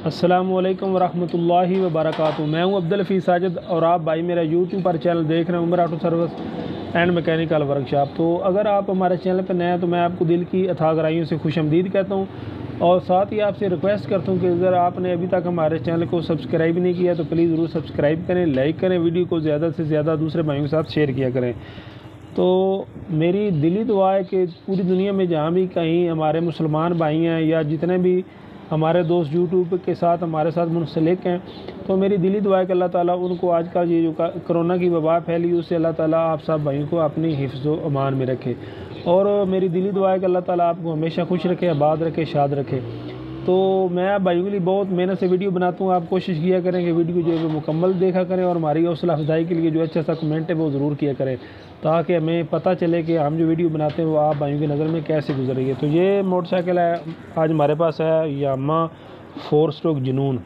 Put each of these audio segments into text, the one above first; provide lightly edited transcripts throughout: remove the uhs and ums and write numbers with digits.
अस्सलामुअलैकुम वरहमतुल्लाहि वबरकातुहू। मैं हूं अब्दुल हफीज़ साजिद और आप भाई मेरा यूट्यूब पर चैनल देख रहे हैं Umar auto service and mechanical workshop. तो अगर आप हमारे चैनल पर नए हैं तो मैं आपको दिल की अथाह गहराइयों से खुशआमदीद कहता हूं और साथ ही आपसे रिक्वेस्ट करता हूं कि अगर आपने अभी तक हमारे चैनल को सब्सक्राइब नहीं किया तो प्लीज़ ज़रूर सब्सक्राइब करें, लाइक करें, वीडियो को ज़्यादा से ज़्यादा दूसरे भाइयों के साथ शेयर किया करें। तो मेरी दिली दुआ है कि पूरी दुनिया में जहाँ भी कहीं हमारे मुसलमान भाई हैं या जितने भी हमारे दोस्त यूट्यूब के साथ हमारे साथ मुंसलिक हैं, तो मेरी दिली दुआ है कि अल्लाह ताला उनको आज का ये जो कोरोना की वबा फैली उससे अल्लाह ताला आप सब भाइयों को अपनी हिफ्ज़ व अमान में रखे। और मेरी दिली दुआ है कि अल्लाह ताला आपको हमेशा खुश रखे, आबाद रखे, शाद रखे। तो मैं आप भाइयों के लिए बहुत मेहनत से वीडियो बनाता हूँ। आप कोशिश किया करें कि वीडियो जो है मुकम्मल देखा करें और हमारी हौसला अफजाई के लिए जो अच्छा सा कमेंट है वो ज़रूर किया करें ताकि हमें पता चले कि हम जो वीडियो बनाते हैं वो आप भाइयों की नज़र में कैसे गुजर रही है। तो ये मोटरसाइकिल है आज हमारे पास है यामा 4 स्ट्रोक जुनून।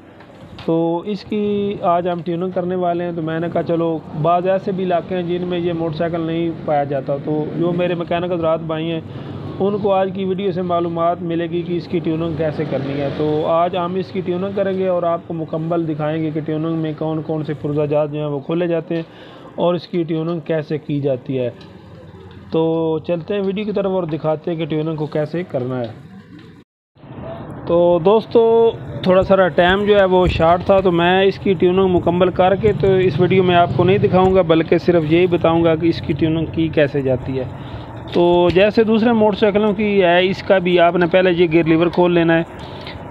तो इसकी आज हम ट्यूनिंग करने वाले हैं। तो मैंने कहा चलो बाज़ ऐसे भी इलाके हैं जिनमें ये मोटरसाइकिल नहीं पाया जाता, तो जो मेरे मैकेनिक हज़रात भाई हैं उनको आज की वीडियो से मालूमात मिलेगी कि इसकी ट्यूनिंग कैसे करनी है। तो आज हम इसकी ट्यूनिंग करेंगे और आपको मुकम्मल दिखाएंगे कि ट्यूनिंग में कौन कौन से पुर्जाजात जो हैं वो खोले जाते हैं और इसकी ट्यूनिंग कैसे की जाती है। तो चलते हैं वीडियो की तरफ और दिखाते हैं कि ट्यूनिंग को कैसे करना है। तो दोस्तों थोड़ा सारा टाइम जो है वो शार्ट था, तो मैं इसकी ट्यूनिंग मुकम्मल करके तो इस वीडियो में आपको नहीं दिखाऊंगा, बल्कि सिर्फ यही बताऊंगा कि इसकी ट्यूनिंग की कैसे जाती है। तो जैसे दूसरे मोटरसाइकिलों की है, इसका भी आपने पहले ये गियर लीवर खोल लेना है।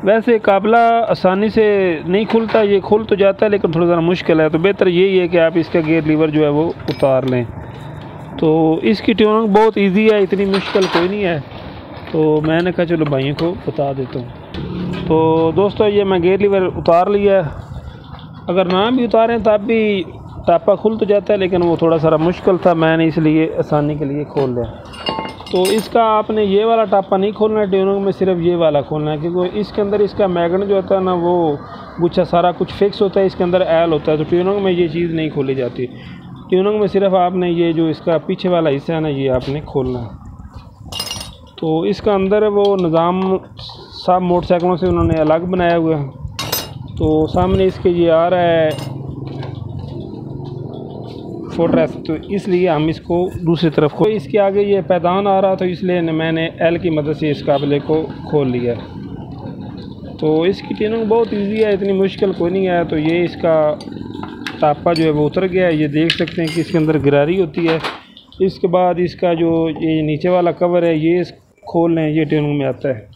वैसे काबला आसानी से नहीं खुलता, ये खुल तो जाता है लेकिन थोड़ा ज़रा मुश्किल है। तो बेहतर यही है कि आप इसका गियर लीवर जो है वो उतार लें। तो इसकी ट्यूनिंग बहुत इजी है, इतनी मुश्किल कोई नहीं है। तो मैंने कहा चलो भाइयों को बता देता हूँ। तो दोस्तों ये मैं गियर लीवर उतार लिया है। अगर ना भी उतारें तब भी टापा खुल तो जाता है, लेकिन वो थोड़ा सारा मुश्किल था, मैंने इसलिए आसानी के लिए खोल लिया। तो इसका आपने ये वाला टापा नहीं खोलना है ट्यूनिंग में, सिर्फ ये वाला खोलना है, क्योंकि इसके अंदर इसका मैग्नेट जो होता है ना वो गुच्छा सारा कुछ फिक्स होता है, इसके अंदर एल होता है। तो ट्यूनिंग में ये चीज़ नहीं खोली जाती। ट्यूनिंग में सिर्फ आपने ये जो इसका पीछे वाला हिस्सा है ना ये आपने खोलना है। तो इसका अंदर वो निज़ाम सब मोटरसाइकिलों से उन्होंने अलग बनाया हुआ है। तो सामने इसके ये आ रहा है फोटरेस, तो इसलिए हम इसको दूसरी तरफ खोल। इसके आगे ये पैदान आ रहा तो इसलिए मैंने एल की मदद से इस काबले को खोल लिया। तो इसकी ट्यूनिंग बहुत इजी है, इतनी मुश्किल कोई नहीं है। तो ये इसका टापा जो है वो उतर गया है, ये देख सकते हैं कि इसके अंदर गिरारी होती है। इसके बाद इसका जो ये नीचे वाला कवर है ये खोल लें, ये ट्यूनिंग में आता है।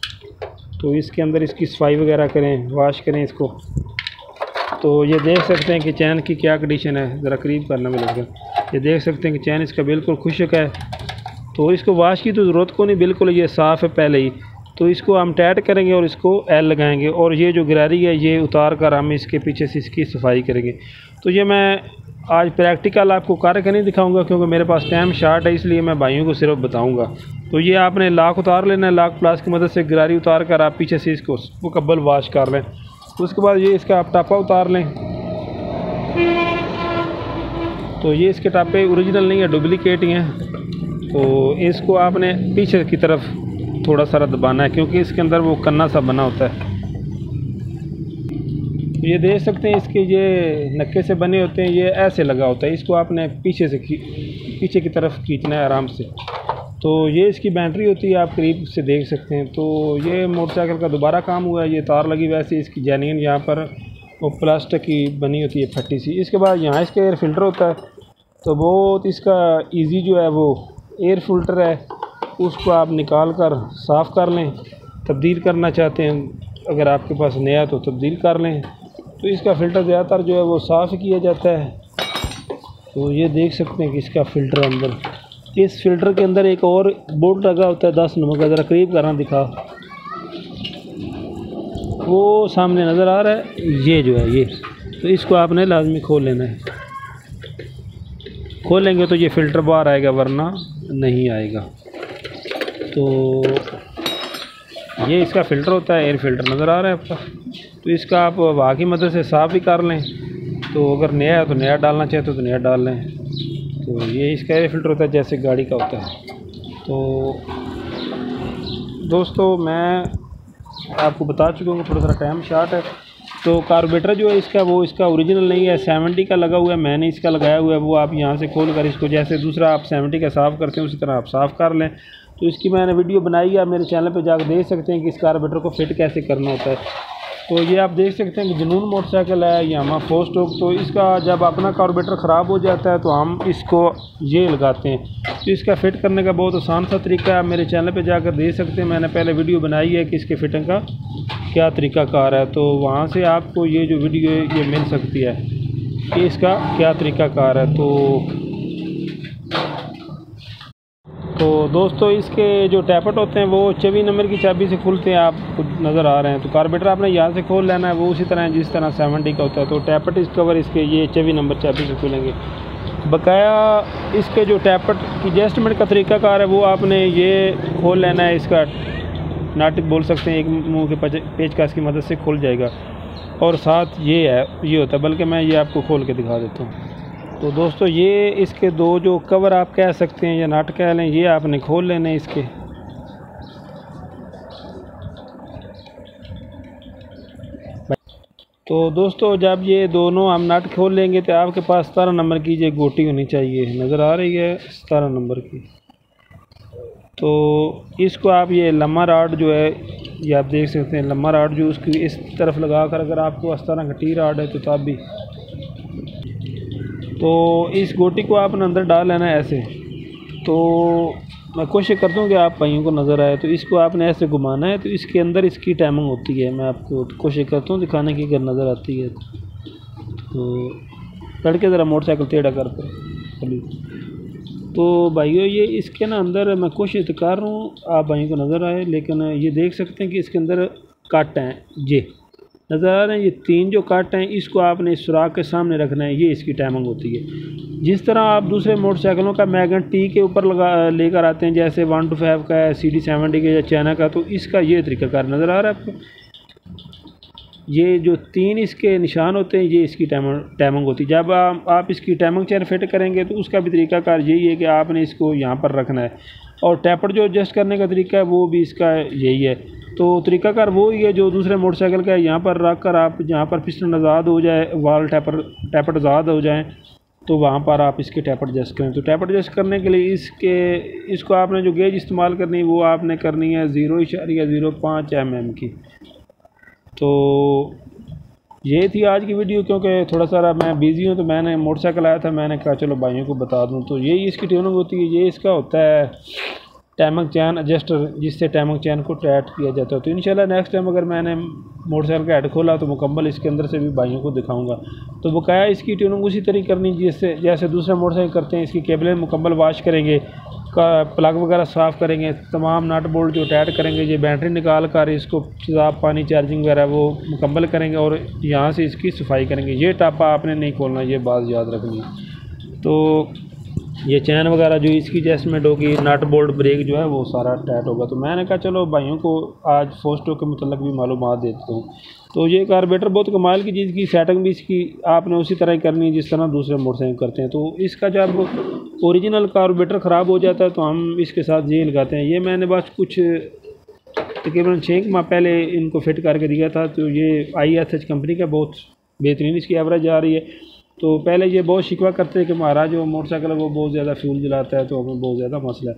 तो इसके अंदर इसकी सफाई वगैरह करें, वॉश करें इसको। तो ये देख सकते हैं कि चैन की क्या कंडीशन है, ज़रा करीब करना मिलेगा। ये देख सकते हैं कि चैन इसका बिल्कुल खुश्क है, तो इसको वाश की तो ज़रूरत को नहीं, बिल्कुल ये साफ़ है पहले ही। तो इसको हम टाइट करेंगे और इसको एल लगाएंगे और ये जो गिरारी है ये उतार कर हम इसके पीछे से इसकी सफाई करेंगे। तो ये मैं आज प्रैक्टिकल आपको करके नहीं दिखाऊंगा क्योंकि मेरे पास टाइम शार्ट है, इसलिए मैं भाइयों को सिर्फ बताऊंगा। तो ये आपने लाख उतार लेना है, लाख प्लास की मदद से गिरारी उतार कर आप पीछे से इसको मुकम्मल वाश कर लें। उसके बाद ये इसका आप टापा उतार लें। तो ये इसके टापे ओरिजिनल नहीं है, डुप्लीकेट ही हैं। तो इसको आपने पीछे की तरफ थोड़ा सारा दबाना है क्योंकि इसके अंदर वो कन्ना सा बना होता है। तो ये देख सकते हैं इसके ये नक्के से बने होते हैं, ये ऐसे लगा होता है। इसको आपने पीछे से पीछे की तरफ खींचना है आराम से। तो ये इसकी बैटरी होती है, आप करीब से देख सकते हैं। तो ये मोटरसाइकिल का दोबारा काम हुआ है, ये तार लगी वैसे इसकी जेन्युइन यहाँ पर वो प्लास्टिक की बनी होती है फट्टी सी। इसके बाद यहाँ इसका एयर फ़िल्टर होता है, तो बहुत इसका इजी जो है वो एयर फ़िल्टर है, उसको आप निकाल कर साफ़ कर लें। तब्दील करना चाहते हैं अगर आपके पास नया तो तब्दील कर लें। तो इसका फ़िल्टर ज़्यादातर जो है वो साफ़ किया जाता है। तो ये देख सकते हैं कि इसका फ़िल्टर अंदर, इस फ़िल्टर के अंदर एक और बोल्ट लगा होता है 10 नंबर का, ज़रा करीब करना दिखा, वो सामने नज़र आ रहा है, ये जो है ये। तो इसको आपने लाजमी खोल लेना है, खोलेंगे तो ये फ़िल्टर बाहर आएगा वरना नहीं आएगा। तो ये इसका फ़िल्टर होता है, एयर फ़िल्टर नज़र आ रहा है आपका। तो इसका आप हवा की मदद से साफ़ भी कर लें। तो अगर नया है तो नया डालना चाहे तो नया डाल लें। तो ये इसका एयर फ़िल्टर होता है जैसे गाड़ी का होता है। तो दोस्तों मैं आपको बता चुका हूँ, थोड़ा सा टाइम शार्ट है, तो कार्बोरेटर जो है इसका वो इसका ओरिजिनल नहीं है, 70 का लगा हुआ है, मैंने इसका लगाया हुआ है। वो आप यहाँ से खोल कर इसको जैसे दूसरा आप 70 का साफ़ करते हैं उसी तरह आप साफ़ कर लें। तो इसकी मैंने वीडियो बनाई है, आप मेरे चैनल पे जाकर देख सकते हैं कि इस कार्बोरेटर को फिट कैसे करना होता है। तो ये आप देख सकते हैं कि जुनून मोटरसाइकिल है यामा फोर स्ट्रोक। तो इसका जब अपना कार्बोरेटर ख़राब हो जाता है तो हम इसको ये लगाते हैं। तो इसका फ़िट करने का बहुत आसान सा तरीका है, आप मेरे चैनल पे जाकर देख सकते हैं। मैंने पहले वीडियो बनाई है कि इसके फिटिंग का क्या तरीक़ाकार है, तो वहाँ से आपको ये जो वीडियो है ये मिल सकती है कि इसका क्या तरीक़ाकार है। तो दोस्तों इसके जो टैपट होते हैं वो 24 नंबर की चाबी से खुलते हैं, आपको नज़र आ रहे हैं। तो कार्बोरेटर आपने यहाँ से खोल लेना है, वो उसी तरह जिस तरह 70 का होता है। तो टैपट इस कवर इसके ये 24 नंबर चाबी से खुलेंगे। बकाया इसके जो टैपट की एडजस्टमेंट का तरीक़ाकार है वो आपने ये खोल लेना है, इसका नट बोल सकते हैं, एक मुँह के पेचकस की मदद से खुल जाएगा। और साथ ये होता है, बल्कि मैं ये आपको खोल के दिखा देता हूँ। तो दोस्तों ये इसके दो जो कवर आप कह सकते हैं या नट कह लें, ये आपने खोल लेने इसके। तो दोस्तों जब ये दोनों हम नट खोल लेंगे तो आपके पास 17 नंबर की ये गोटी होनी चाहिए, नज़र आ रही है 17 नंबर की। तो इसको आप ये लम्बा राड जो है ये आप देख सकते हैं, लम्बा राड जो उसकी इस तरफ लगा कर, अगर आपको 17 का टी राड है तो तब भी, तो इस गोटी को आपने अंदर डाल लेना है ऐसे। तो मैं कोशिश करता हूँ कि आप भाइयों को नज़र आए। तो इसको आपने ऐसे घुमाना है, तो इसके अंदर इसकी टाइमिंग होती है। मैं आपको कोशिश करता हूँ दिखाने की, अगर नज़र आती है तो लड़के ज़रा मोटरसाइकिल टेढ़ा कर तो भाइयों ये इसके ना अंदर मैं कोशिश तो कर रहा हूँ आप भाइयों को नज़र आए, लेकिन ये देख सकते हैं कि इसके अंदर कट हैं, ये नज़र आ रहे हैं। ये 3 जो कट हैं इसको आपने इस सुराख के सामने रखना है, ये इसकी टाइमिंग होती है। जिस तरह आप दूसरे मोटरसाइकिलों का मैगन टी के ऊपर लेकर आते हैं, जैसे 125 का है, CD 70 का या चाइना का, तो इसका ये तरीक़ाकार नज़र आ रहा है आपको। ये जो 3 इसके निशान होते हैं ये इसकी टाइमिंग होती है। जब आप इसकी टाइमिंग चेन फिट करेंगे तो उसका भी तरीक़ाकार यही है कि आपने इसको यहाँ पर रखना है। और टैपर जो एडजस्ट करने का तरीका है वो भी इसका यही है। तो तरीक़ाकार वो ही है जो दूसरे मोटरसाइकिल का है, यहाँ पर रख कर आप जहाँ पर पिस्टन आज़ाद हो जाए, वाल टैपर आज़ाद हो जाए, तो वहाँ पर आप इसके टैपर एडजस्ट करें। तो टैपर एडजस्ट करने के लिए इसको आपने जो गेज इस्तेमाल करनी है वो आपने करनी है 0.05 mm की। तो ये थी आज की वीडियो, क्योंकि थोड़ा सा मैं बिज़ी हूँ तो मैंने मोटरसाइकिल आया था, मैंने कहा चलो भाइयों को बता दूँ। तो यही इसकी ट्यूनिंग होती है। ये इसका होता है टाइमिंग चैन एडजस्टर, जिससे टाइमिंग चैन को टाइट किया जाता है। तो इंशाल्लाह नेक्स्ट टाइम अगर मैंने मोटरसाइकिल का हेड खोला तो मुकम्मल इसके अंदर से भी भाइयों को दिखाऊंगा। तो बकाया इसकी ट्यूनिंग उसी तरीके करनी जैसे दूसरे मोटरसाइकिल करते हैं। इसकी केबलें मुकम्मल वाश करेंगे, का प्लग वगैरह साफ़ करेंगे, तमाम नट बोल्ट जो टाइट करेंगे, ये बैटरी निकाल कर इसको साफ पानी चार्जिंग वगैरह वो मुकम्मल करेंगे और यहाँ से इसकी सफाई करेंगे। ये टापा आपने नहीं खोलना, ये बात याद रखनी है। तो ये चैन वगैरह जो इसकी एडजस्टमेंट होगी, नट बोल्ट ब्रेक जो है वो सारा टाइट होगा। तो मैंने कहा चलो भाइयों को आज फोस्टो के मतलब भी मालूमात देता हूँ। तो ये कार्बोरेटर बहुत कमाल की चीज़ की सेटिंग भी इसकी आपने उसी तरह ही करनी है जिस तरह दूसरे मोटरसाइकिल करते हैं। तो इसका जब ओरिजिनल कार्बोरेटर ख़राब हो जाता है तो हम इसके साथ ये लगाते हैं। ये मैंने बस कुछ तकरीबन 6 माह पहले इनको फिट करके दिया था। तो ये ISH कंपनी का बहुत बेहतरीन इसकी एवरेज आ रही है। तो पहले ये बहुत शिकवा करते हैं कि हमारा जो मोटरसाइकिल है वो बहुत ज़्यादा फ्यूल जलाता है, तो हमें बहुत ज़्यादा मसला है।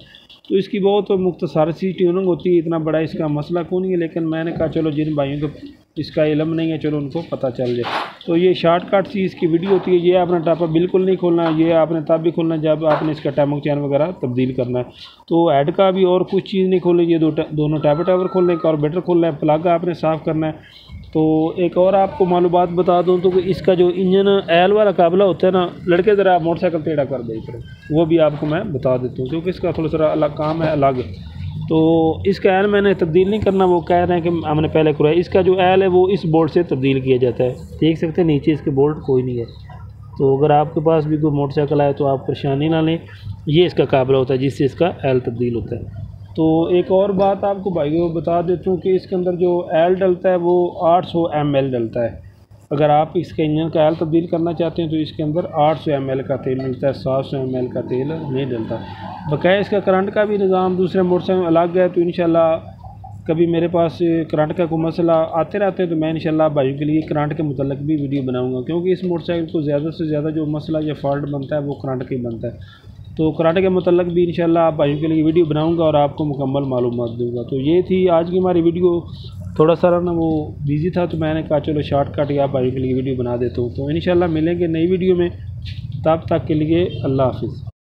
तो इसकी बहुत मुख्तसर सी ट्यूनिंग होती है, इतना बड़ा इसका मसला क्यों नहीं है। लेकिन मैंने कहा चलो जिन भाइयों को इसका इल्म नहीं है चलो उनको पता चल जाए। तो ये शॉर्टकट सी इसकी वीडियो होती है। ये आपने टापा बिल्कुल नहीं खोलना, ये आपने तब भी खोलना जब आपने इसका टाइमिंग चैन वगैरह तब्दील करना है। तो हेड का भी और कुछ चीज़ नहीं खोलनी, ये दोनों टावर खोलना है, कार्बोरेटर खोलना है, प्लग आपने साफ़ करना है। तो एक और आपको मालूमात बता दूं तो इसका जो इंजन एल वाला काबला होता है ना, लड़के ज़रा मोटरसाइकिल टेढ़ा कर दे पर वो भी आपको मैं बता देता हूँ, क्योंकि इसका थोड़ा सा अलग काम है अलग। तो इसका एल मैंने तब्दील नहीं करना, वो कह रहे हैं कि हमने पहले करवाया। इसका जो एल है वो इस बोल्ट से तब्दील किया जाता है, देख सकते हैं नीचे इसके बोल्ट कोई नहीं है। तो अगर आपके पास भी कोई मोटरसाइकिल आए तो आप परेशानी ना लें, ये इसका काबला होता है जिससे इसका एल तब्दील होता है। तो एक और बात आपको भाइयों बता देता हूँ कि इसके अंदर जो एल डलता है वो 800 ml डलता है। अगर आप इसके इंजन का एल तब्दील करना चाहते हैं तो इसके अंदर 800 ml का तेल मिलता है, 700 ml का तेल नहीं डलता। बकाया इसका करंट का भी निज़ाम दूसरे मोटरसाइकिल अलग है। तो इंशाल्लाह कभी मेरे पास करंट का कोई मसला आते रहते हैं तो मैं इंशाल्लाह भाइयों के लिए करंट के मुतल्लिक भी वीडियो बनाऊंगा, क्योंकि इस मोटरसाइकिल को ज़्यादा से ज़्यादा जो मसला या फॉल्ट बनता है वो करंट का ही बनता है। तो करंट के मुतल्लिक भी इंशाल्लाह आप भाइयों के लिए वीडियो बनाऊंगा और आपको मुकम्मल मालूमात दूंगा। तो ये थी आज की हमारी वीडियो। थोड़ा सा ना वो बिज़ी था तो मैंने कहा चलो शॉर्टकट या आप भाइयों के लिए वीडियो बना देता हूँ। तो इंशाल्लाह मिलेंगे नई वीडियो में, तब तक के लिए अल्लाह हाफ़िज़।